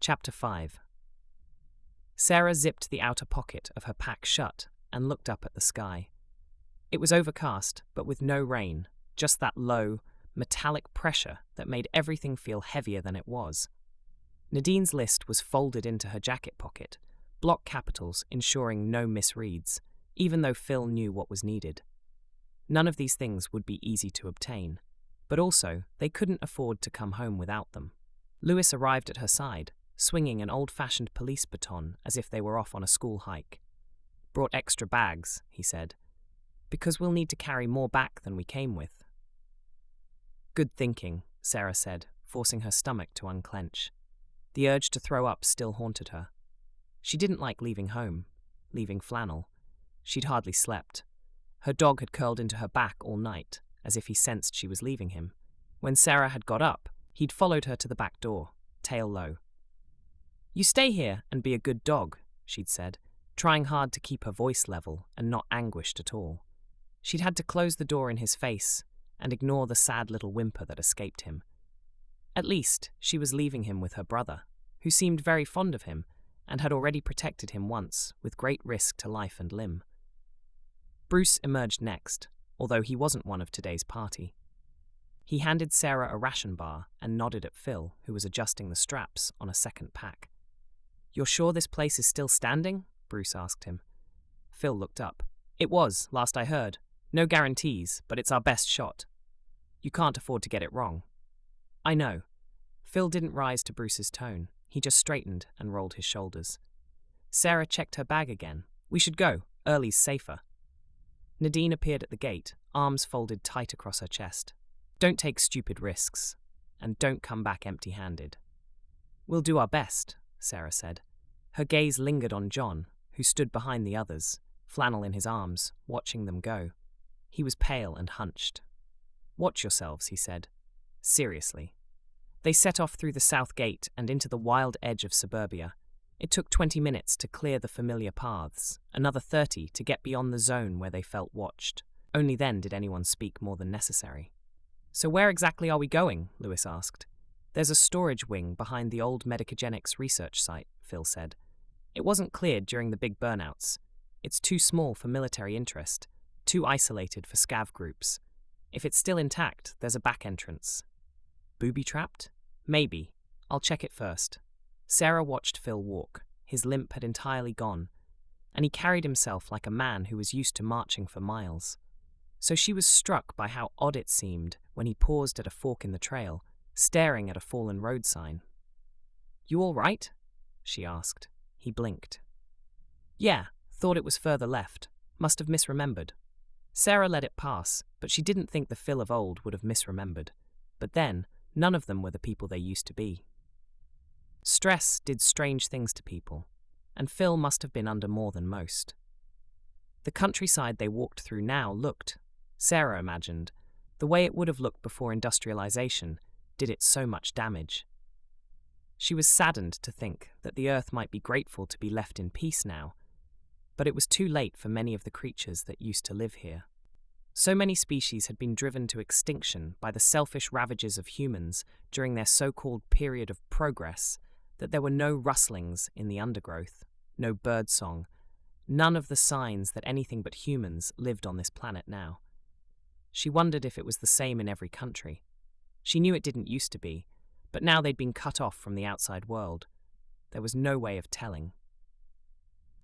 Chapter 5. Sarah zipped the outer pocket of her pack shut and looked up at the sky. It was overcast, but with no rain, just that low, metallic pressure that made everything feel heavier than it was. Nadine's list was folded into her jacket pocket, block capitals ensuring no misreads, even though Phil knew what was needed. None of these things would be easy to obtain, but also they couldn't afford to come home without them. Lewis arrived at her side, swinging an old-fashioned police baton as if they were off on a school hike. "Brought extra bags," he said, "because we'll need to carry more back than we came with." "Good thinking," Sarah said, forcing her stomach to unclench. The urge to throw up still haunted her. She didn't like leaving home, leaving flannel. She'd hardly slept. Her dog had curled into her back all night, as if he sensed she was leaving him. When Sarah had got up, he'd followed her to the back door, tail low. "You stay here and be a good dog," she'd said, trying hard to keep her voice level and not anguished at all. She'd had to close the door in his face and ignore the sad little whimper that escaped him. At least, she was leaving him with her brother, who seemed very fond of him and had already protected him once with great risk to life and limb. Bruce emerged next, although he wasn't one of today's party. He handed Sarah a ration bar and nodded at Phil, who was adjusting the straps on a second pack. "You're sure this place is still standing?" Bruce asked him. Phil looked up. "It was, last I heard. No guarantees, but it's our best shot. You can't afford to get it wrong." "I know." Phil didn't rise to Bruce's tone. He just straightened and rolled his shoulders. Sarah checked her bag again. "We should go. Early's safer." Nadine appeared at the gate, arms folded tight across her chest. "Don't take stupid risks, and don't come back empty-handed." "We'll do our best," Sarah said. Her gaze lingered on John, who stood behind the others, flannel in his arms, watching them go. He was pale and hunched. "Watch yourselves," he said. "Seriously." They set off through the south gate and into the wild edge of suburbia. It took 20 minutes to clear the familiar paths, another 30 to get beyond the zone where they felt watched. Only then did anyone speak more than necessary. "So where exactly are we going?" Lewis asked. "There's a storage wing behind the old Medicogenics research site," Phil said. "It wasn't cleared during the big burnouts. It's too small for military interest, too isolated for scav groups. If it's still intact, there's a back entrance." "Booby-trapped?" "Maybe. I'll check it first." Sarah watched Phil walk. His limp had entirely gone, and he carried himself like a man who was used to marching for miles. So she was struck by how odd it seemed when he paused at a fork in the trail, staring at a fallen road sign. "You all right?" she asked. He blinked. "Yeah, thought it was further left. Must have misremembered." Sarah let it pass, but she didn't think the Phil of old would have misremembered. But then, none of them were the people they used to be. Stress did strange things to people, and Phil must have been under more than most. The countryside they walked through now looked, Sarah imagined, the way it would have looked before industrialization did it so much damage. She was saddened to think that the earth might be grateful to be left in peace now, but it was too late for many of the creatures that used to live here. So many species had been driven to extinction by the selfish ravages of humans during their so-called period of progress that there were no rustlings in the undergrowth, no birdsong, none of the signs that anything but humans lived on this planet now. She wondered if it was the same in every country. She knew it didn't used to be, but now they'd been cut off from the outside world. There was no way of telling.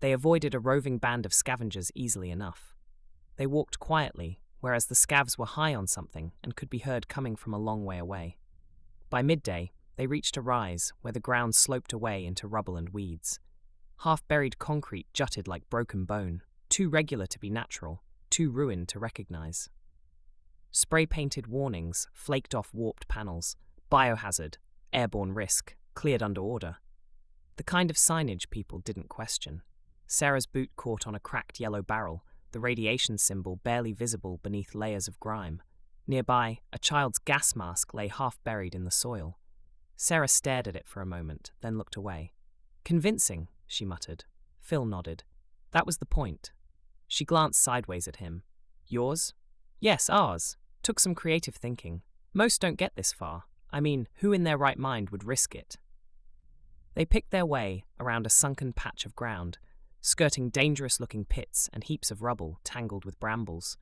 They avoided a roving band of scavengers easily enough. They walked quietly, whereas the scavs were high on something and could be heard coming from a long way away. By midday, they reached a rise where the ground sloped away into rubble and weeds. Half-buried concrete jutted like broken bone, too regular to be natural, too ruined to recognize. Spray-painted warnings flaked off warped panels, biohazard, airborne risk, cleared under order. The kind of signage people didn't question. Sarah's boot caught on a cracked yellow barrel, the radiation symbol barely visible beneath layers of grime. Nearby, a child's gas mask lay half-buried in the soil. Sarah stared at it for a moment, then looked away. "Convincing," she muttered. Phil nodded. That was the point. She glanced sideways at him. "Yours?" "Yes, ours. Took some creative thinking. Most don't get this far. I mean, who in their right mind would risk it?" They picked their way around a sunken patch of ground, skirting dangerous-looking pits and heaps of rubble tangled with brambles.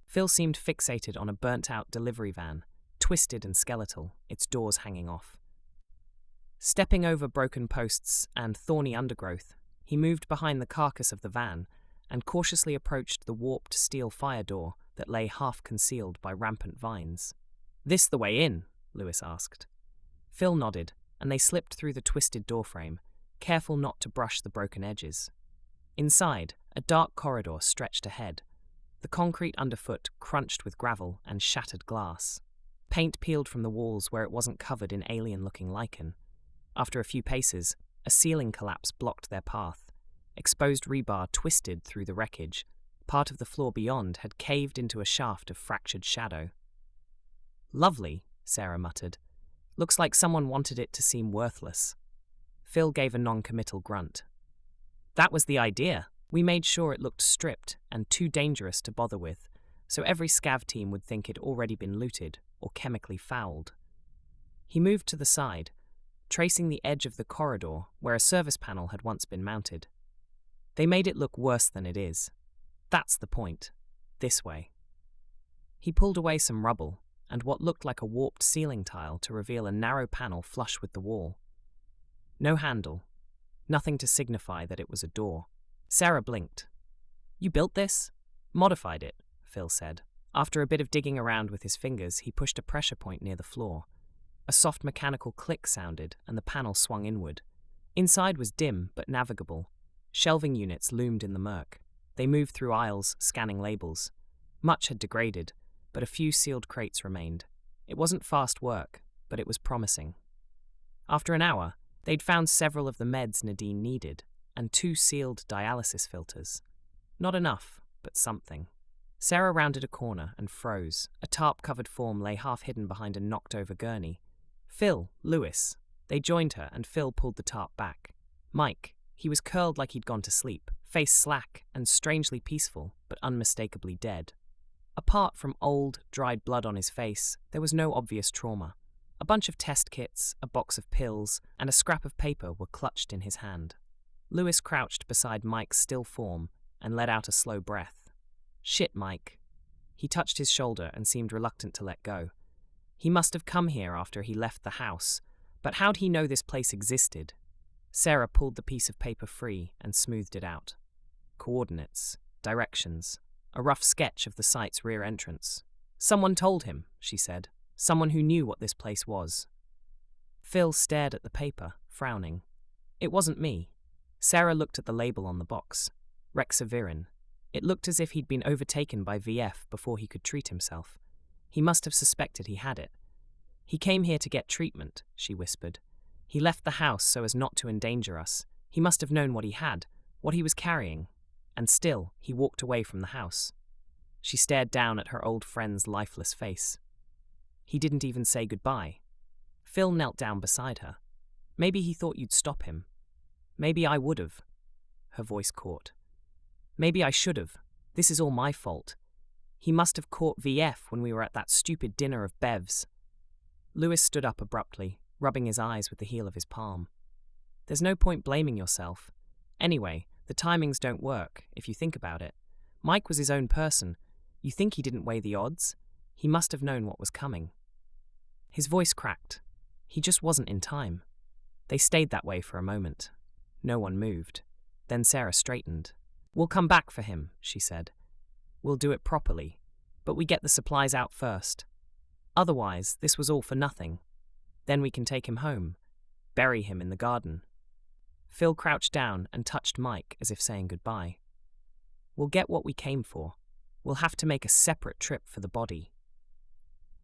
Phil seemed fixated on a burnt-out delivery van, twisted and skeletal, its doors hanging off. Stepping over broken posts and thorny undergrowth, he moved behind the carcass of the van and cautiously approached the warped steel fire door that lay half-concealed by rampant vines. "This the way in?" Lewis asked. Phil nodded, and they slipped through the twisted doorframe, careful not to brush the broken edges. Inside, a dark corridor stretched ahead, the concrete underfoot crunched with gravel and shattered glass. Paint peeled from the walls where it wasn't covered in alien-looking lichen. After a few paces, a ceiling collapse blocked their path. Exposed rebar twisted through the wreckage. Part of the floor beyond had caved into a shaft of fractured shadow. "Lovely," Sarah muttered. "Looks like someone wanted it to seem worthless." Phil gave a non-committal grunt. "That was the idea. We made sure it looked stripped and too dangerous to bother with, so every scav team would think it'd already been looted or chemically fouled." He moved to the side, tracing the edge of the corridor where a service panel had once been mounted. "They made it look worse than it is. That's the point. This way." He pulled away some rubble and what looked like a warped ceiling tile to reveal a narrow panel flush with the wall. No handle, nothing to signify that it was a door. Sarah blinked. "You built this?" "Modified it," Phil said. After a bit of digging around with his fingers, he pushed a pressure point near the floor. A soft mechanical click sounded, and the panel swung inward. Inside was dim but navigable. Shelving units loomed in the murk. They moved through aisles, scanning labels. Much had degraded, but a few sealed crates remained. It wasn't fast work, but it was promising. After an hour, they'd found several of the meds Nadine needed, and 2 sealed dialysis filters. Not enough, but something. Sarah rounded a corner and froze. A tarp-covered form lay half-hidden behind a knocked-over gurney. "Phil, Lewis." They joined her, and Phil pulled the tarp back. Mike. He was curled like he'd gone to sleep, face slack and strangely peaceful, but unmistakably dead. Apart from old, dried blood on his face, there was no obvious trauma. A bunch of test kits, a box of pills, and a scrap of paper were clutched in his hand. Lewis crouched beside Mike's still form and let out a slow breath. "Shit, Mike." He touched his shoulder and seemed reluctant to let go. He must have come here after he left the house, but how'd he know this place existed? Sarah pulled the piece of paper free and smoothed it out. Coordinates, directions, a rough sketch of the site's rear entrance. "Someone told him," she said. "Someone who knew what this place was." Phil stared at the paper, frowning. "It wasn't me." Sarah looked at the label on the box. Rexavirin. It looked as if he'd been overtaken by VF before he could treat himself. He must have suspected he had it. "He came here to get treatment," she whispered. "He left the house so as not to endanger us. He must have known what he had, what he was carrying. And still, he walked away from the house." She stared down at her old friend's lifeless face. "He didn't even say goodbye." Phil knelt down beside her. "Maybe he thought you'd stop him. Maybe I would have." Her voice caught. "Maybe I should have. This is all my fault. He must have caught VF when we were at that stupid dinner of Bev's." Lewis stood up abruptly, rubbing his eyes with the heel of his palm. "There's no point blaming yourself. Anyway, the timings don't work, if you think about it. Mike was his own person. You think he didn't weigh the odds? He must have known what was coming." His voice cracked. He just wasn't in time. They stayed that way for a moment. No one moved. Then Sarah straightened. "We'll come back for him," she said. "We'll do it properly, but we get the supplies out first. Otherwise, this was all for nothing. Then we can take him home, bury him in the garden." Phil crouched down and touched Mike as if saying goodbye. "We'll get what we came for. We'll have to make a separate trip for the body."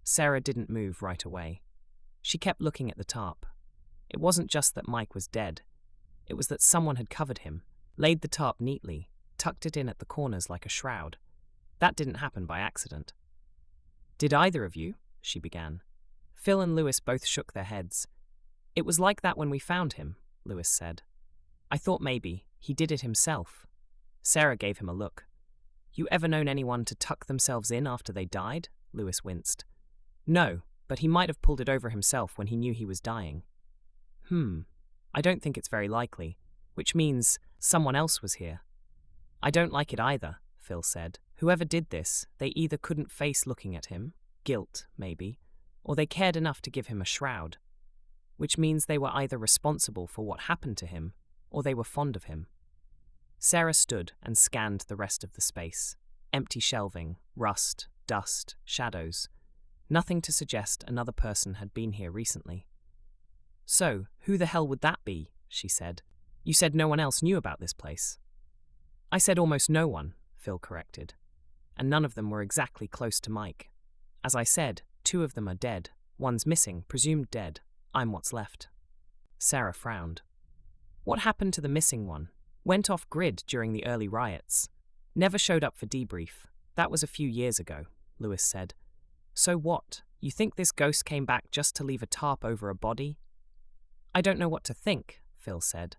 Sarah didn't move right away. She kept looking at the tarp. It wasn't just that Mike was dead. It was that someone had covered him, laid the tarp neatly, tucked it in at the corners like a shroud. That didn't happen by accident. "Did either of you?" she began. Phil and Lewis both shook their heads. "It was like that when we found him," Lewis said. "I thought maybe he did it himself." Sarah gave him a look. "You ever known anyone to tuck themselves in after they died?" Lewis winced. "No, but he might have pulled it over himself when he knew he was dying." I don't think it's very likely, which means someone else was here. I don't like it either, Phil said. Whoever did this, they either couldn't face looking at him, guilt, maybe, or they cared enough to give him a shroud, which means they were either responsible for what happened to him, or they were fond of him. Sarah stood and scanned the rest of the space. Empty shelving, rust, dust, shadows. Nothing to suggest another person had been here recently. So, who the hell would that be? She said. You said no one else knew about this place. I said almost no one, Phil corrected. And none of them were exactly close to Mike. As I said, 2 of them are dead. One's missing, presumed dead. I'm what's left. Sarah frowned. What happened to the missing one? Went off grid during the early riots. Never showed up for debrief. That was a few years ago, Lewis said. So what? You think this ghost came back just to leave a tarp over a body? I don't know what to think, Phil said.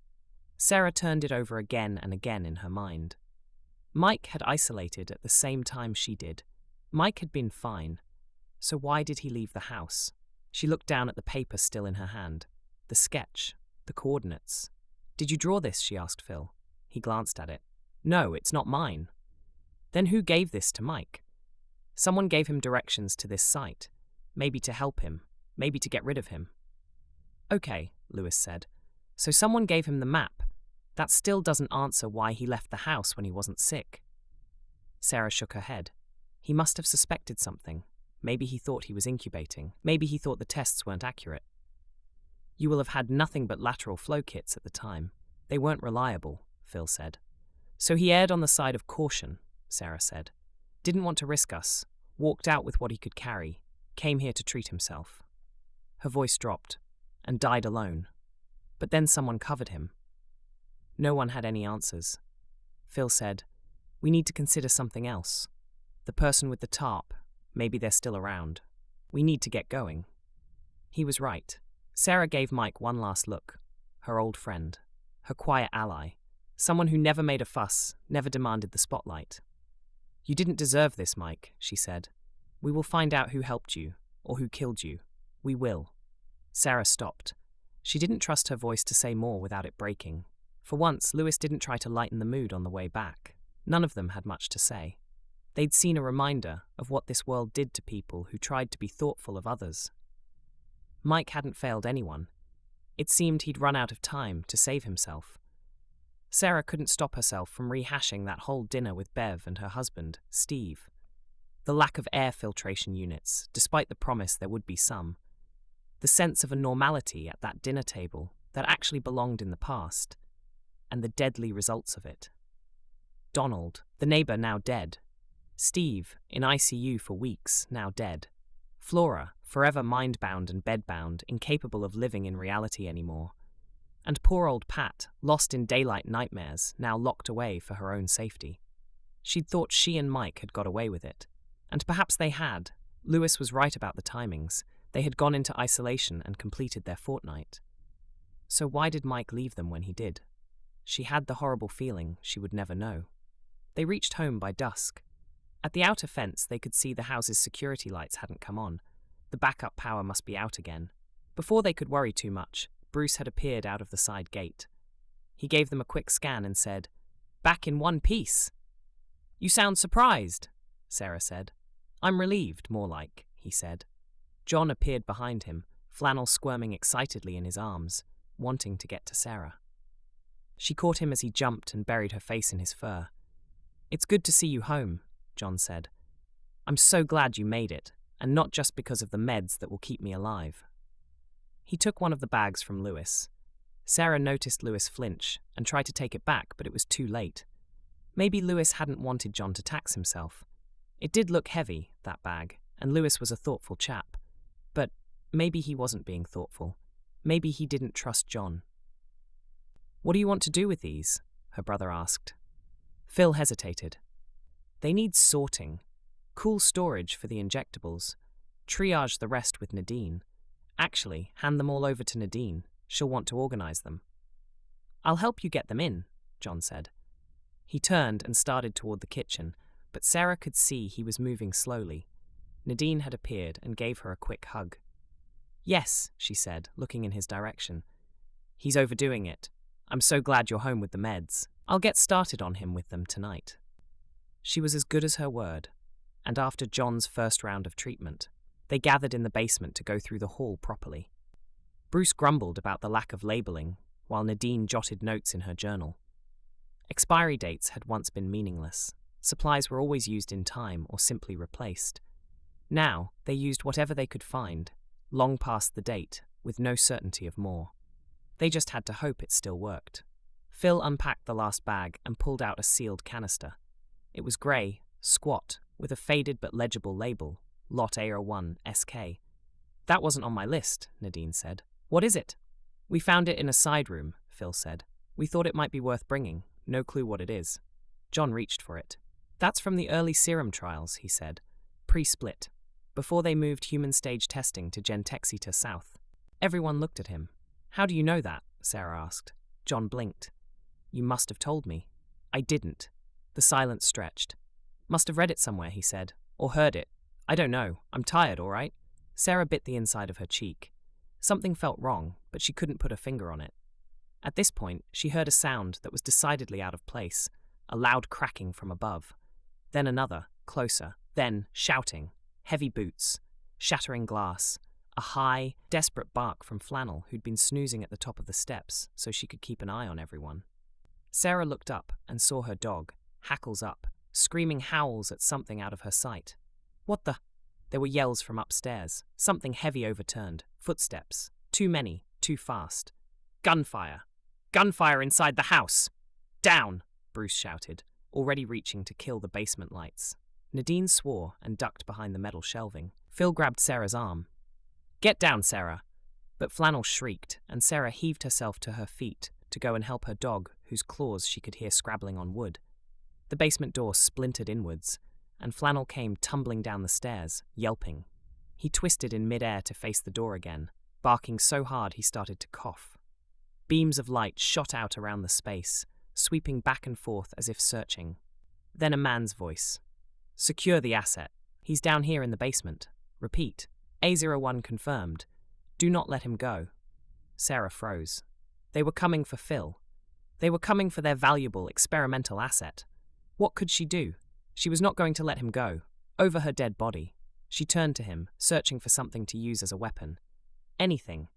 Sarah turned it over again and again in her mind. Mike had isolated at the same time she did. Mike had been fine. So why did he leave the house? She looked down at the paper still in her hand. The sketch. The coordinates. Did you draw this? She asked Phil. He glanced at it. No, it's not mine. Then who gave this to Mike? Someone gave him directions to this site. Maybe to help him. Maybe to get rid of him. Okay, Lewis said. So someone gave him the map. That still doesn't answer why he left the house when he wasn't sick. Sarah shook her head. He must have suspected something. Maybe he thought he was incubating. Maybe he thought the tests weren't accurate. You will have had nothing but lateral flow kits at the time. They weren't reliable, Phil said. So he erred on the side of caution, Sarah said. Didn't want to risk us. Walked out with what he could carry. Came here to treat himself. Her voice dropped and died alone. But then someone covered him. No one had any answers. Phil said, we need to consider something else. The person with the tarp, maybe they're still around. We need to get going. He was right. Sarah gave Mike one last look. Her old friend. Her quiet ally. Someone who never made a fuss, never demanded the spotlight. You didn't deserve this, Mike, she said. We will find out who helped you, or who killed you. We will. Sarah stopped. She didn't trust her voice to say more without it breaking. For once, Lewis didn't try to lighten the mood on the way back. None of them had much to say. They'd seen a reminder of what this world did to people who tried to be thoughtful of others. Mike hadn't failed anyone. It seemed he'd run out of time to save himself. Sarah couldn't stop herself from rehashing that whole dinner with Bev and her husband, Steve. The lack of air filtration units, despite the promise there would be some. The sense of a normality at that dinner table that actually belonged in the past. And the deadly results of it. Donald, the neighbor, now dead. Steve, in ICU for weeks, now dead. Flora, forever mind-bound and bed-bound, incapable of living in reality anymore. And poor old Pat, lost in daylight nightmares, now locked away for her own safety. She'd thought she and Mike had got away with it. And perhaps they had. Lewis was right about the timings. They had gone into isolation and completed their fortnight. So why did Mike leave them when he did? She had the horrible feeling she would never know. They reached home by dusk. At the outer fence, they could see the house's security lights hadn't come on. The backup power must be out again. Before they could worry too much, Bruce had appeared out of the side gate. He gave them a quick scan and said, "Back in one piece." "You sound surprised," Sarah said. "I'm relieved, more like," he said. John appeared behind him, flannel squirming excitedly in his arms, wanting to get to Sarah. She caught him as he jumped and buried her face in his fur. "It's good to see you home," John said. "I'm so glad you made it, and not just because of the meds that will keep me alive." He took one of the bags from Lewis. Sarah noticed Lewis flinch and tried to take it back, but it was too late. Maybe Lewis hadn't wanted John to tax himself. It did look heavy, that bag, and Lewis was a thoughtful chap. But maybe he wasn't being thoughtful. Maybe he didn't trust John. "What do you want to do with these?" her brother asked. Phil hesitated. "They need sorting. Cool storage for the injectables. Triage the rest with Nadine. Actually, hand them all over to Nadine. She'll want to organize them." "I'll help you get them in," John said. He turned and started toward the kitchen, but Sarah could see he was moving slowly. Nadine had appeared and gave her a quick hug. "Yes," she said, looking in his direction. He's overdoing it. I'm so glad you're home with the meds. I'll get started on him with them tonight. She was as good as her word, and after John's first round of treatment, they gathered in the basement to go through the hall properly. Bruce grumbled about the lack of labeling, while Nadine jotted notes in her journal. Expiry dates had once been meaningless. Supplies were always used in time or simply replaced. Now, they used whatever they could find, long past the date, with no certainty of more. They just had to hope it still worked. Phil unpacked the last bag and pulled out a sealed canister. It was grey, squat, with a faded but legible label, Lot AR1 SK. That wasn't on my list, Nadine said. What is it? We found it in a side room, Phil said. We thought it might be worth bringing. No clue what it is. John reached for it. That's from the early serum trials, he said. Pre-split. Before they moved human stage testing to Gentexita South. Everyone looked at him. How do you know that? Sarah asked. John blinked. You must have told me. I didn't. The silence stretched. Must have read it somewhere, he said. Or heard it. I don't know. I'm tired, all right? Sarah bit the inside of her cheek. Something felt wrong, but she couldn't put a finger on it. At this point, she heard a sound that was decidedly out of place, a loud cracking from above. Then another, closer. Then shouting. Heavy boots. Shattering glass. A high, desperate bark from Flannel, who'd been snoozing at the top of the steps so she could keep an eye on everyone. Sarah looked up and saw her dog, hackles up, screaming howls at something out of her sight. What the? There were yells from upstairs. Something heavy overturned. Footsteps. Too many. Too fast. Gunfire. Gunfire inside the house. Down, Bruce shouted, already reaching to kill the basement lights. Nadine swore and ducked behind the metal shelving. Phil grabbed Sarah's arm. Get down, Sarah. But Flannel shrieked, and Sarah heaved herself to her feet to go and help her dog, whose claws she could hear scrabbling on wood. The basement door splintered inwards, and Flannel came tumbling down the stairs, yelping. He twisted in mid-air to face the door again, barking so hard he started to cough. Beams of light shot out around the space, sweeping back and forth as if searching. Then a man's voice. Secure the asset. He's down here in the basement. Repeat. A01 confirmed. Do not let him go. Sarah froze. They were coming for Phil. They were coming for their valuable experimental asset. What could she do? She was not going to let him go. Over her dead body. She turned to him, searching for something to use as a weapon. Anything.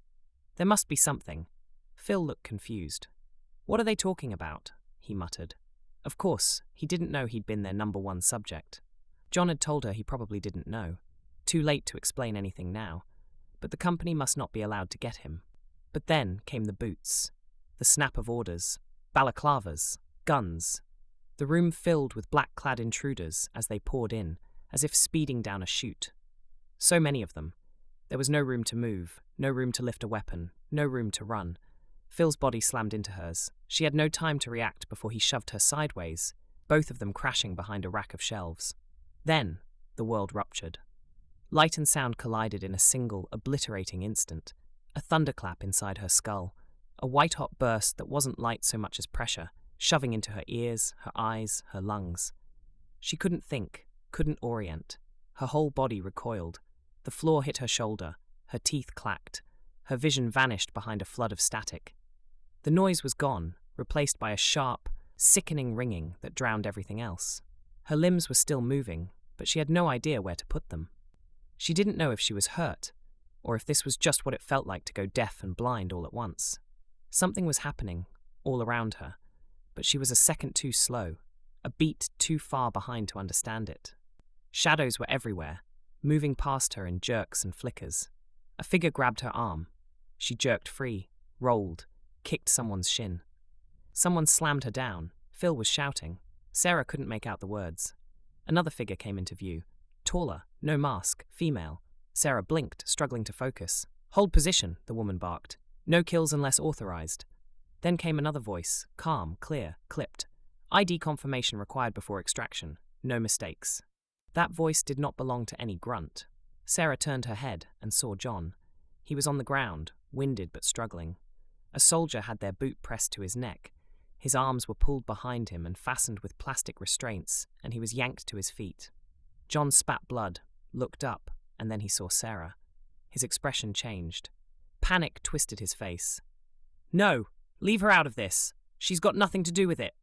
There must be something. Phil looked confused. What are they talking about? He muttered. Of course, he didn't know he'd been their number one subject. John had told her he probably didn't know. Too late to explain anything now. But the company must not be allowed to get him. But then came the boots. The snap of orders. Balaclavas. Guns. The room filled with black-clad intruders as they poured in, as if speeding down a chute. So many of them. There was no room to move, no room to lift a weapon, no room to run. Phil's body slammed into hers. She had no time to react before he shoved her sideways, both of them crashing behind a rack of shelves. Then, the world ruptured. Light and sound collided in a single, obliterating instant. A thunderclap inside her skull. A white-hot burst that wasn't light so much as pressure, shoving into her ears, her eyes, her lungs. She couldn't think, couldn't orient. Her whole body recoiled. The floor hit her shoulder. Her teeth clacked. Her vision vanished behind a flood of static. The noise was gone, replaced by a sharp, sickening ringing that drowned everything else. Her limbs were still moving, but she had no idea where to put them. She didn't know if she was hurt, or if this was just what it felt like to go deaf and blind all at once. Something was happening, all around her, but she was a second too slow, a beat too far behind to understand it. Shadows were everywhere, moving past her in jerks and flickers. A figure grabbed her arm. She jerked free, rolled, kicked someone's shin. Someone slammed her down. Phil was shouting. Sarah couldn't make out the words. Another figure came into view. Taller, no mask, female. Sarah blinked, struggling to focus. Hold position, the woman barked. No kills unless authorized. Then came another voice, calm, clear, clipped. ID confirmation required before extraction. No mistakes. That voice did not belong to any grunt. Sarah turned her head and saw John. He was on the ground, winded but struggling. A soldier had their boot pressed to his neck. His arms were pulled behind him and fastened with plastic restraints, and he was yanked to his feet. John spat blood, looked up, and then he saw Sarah. His expression changed. Panic twisted his face. No, leave her out of this. She's got nothing to do with it.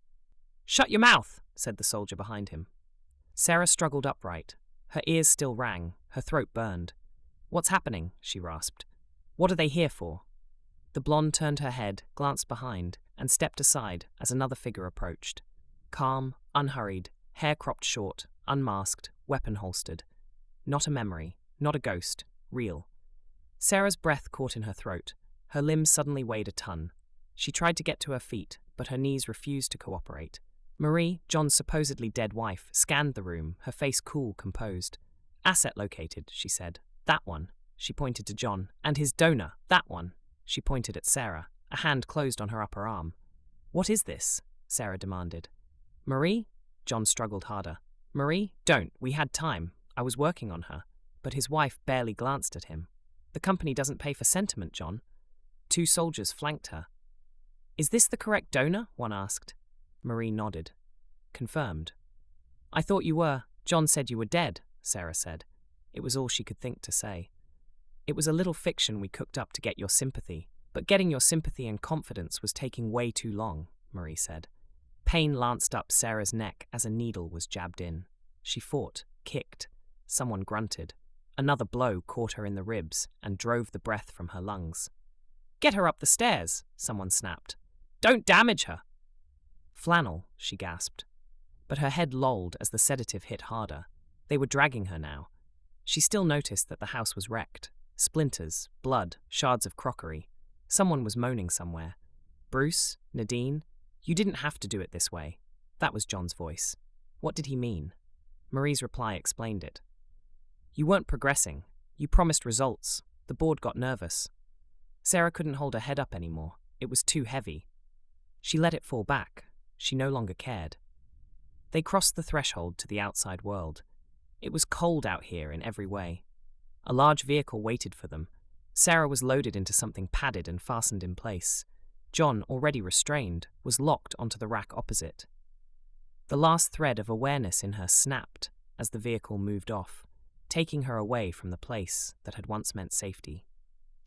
Shut your mouth, said the soldier behind him. Sarah struggled upright. Her ears still rang, her throat burned. What's happening? She rasped. What are they here for? The blonde turned her head, glanced behind, and stepped aside as another figure approached. Calm, unhurried, hair cropped short, unmasked, weapon holstered. Not a memory, not a ghost, real. Sarah's breath caught in her throat. Her limbs suddenly weighed a ton. She tried to get to her feet, but her knees refused to cooperate. Marie, John's supposedly dead wife, scanned the room, her face cool, composed. Asset located, she said. That one. She pointed to John. And his donor. That one. She pointed at Sarah. A hand closed on her upper arm. What is this? Sarah demanded. Marie? John struggled harder. Marie? Don't. We had time. I was working on her. But his wife barely glanced at him. The company doesn't pay for sentiment, John. 2 soldiers flanked her. Is this the correct donor? One asked. Marie nodded. Confirmed. I thought you were. John said you were dead, Sarah said. It was all she could think to say. It was a little fiction we cooked up to get your sympathy, but getting your sympathy and confidence was taking way too long, Marie said. Pain lanced up Sarah's neck as a needle was jabbed in. She fought, kicked. Someone grunted. Another blow caught her in the ribs and drove the breath from her lungs. Get her up the stairs, someone snapped. Don't damage her. Flannel, she gasped. But her head lolled as the sedative hit harder. They were dragging her now. She still noticed that the house was wrecked. Splinters, blood, shards of crockery. Someone was moaning somewhere. Bruce, Nadine, you didn't have to do it this way. That was John's voice. What did he mean? Marie's reply explained it. You weren't progressing. You promised results. The board got nervous. Sarah couldn't hold her head up anymore. It was too heavy. She let it fall back. She no longer cared. They crossed the threshold to the outside world. It was cold out here in every way. A large vehicle waited for them. Sarah was loaded into something padded and fastened in place. John, already restrained, was locked onto the rack opposite. The last thread of awareness in her snapped as the vehicle moved off, taking her away from the place that had once meant safety.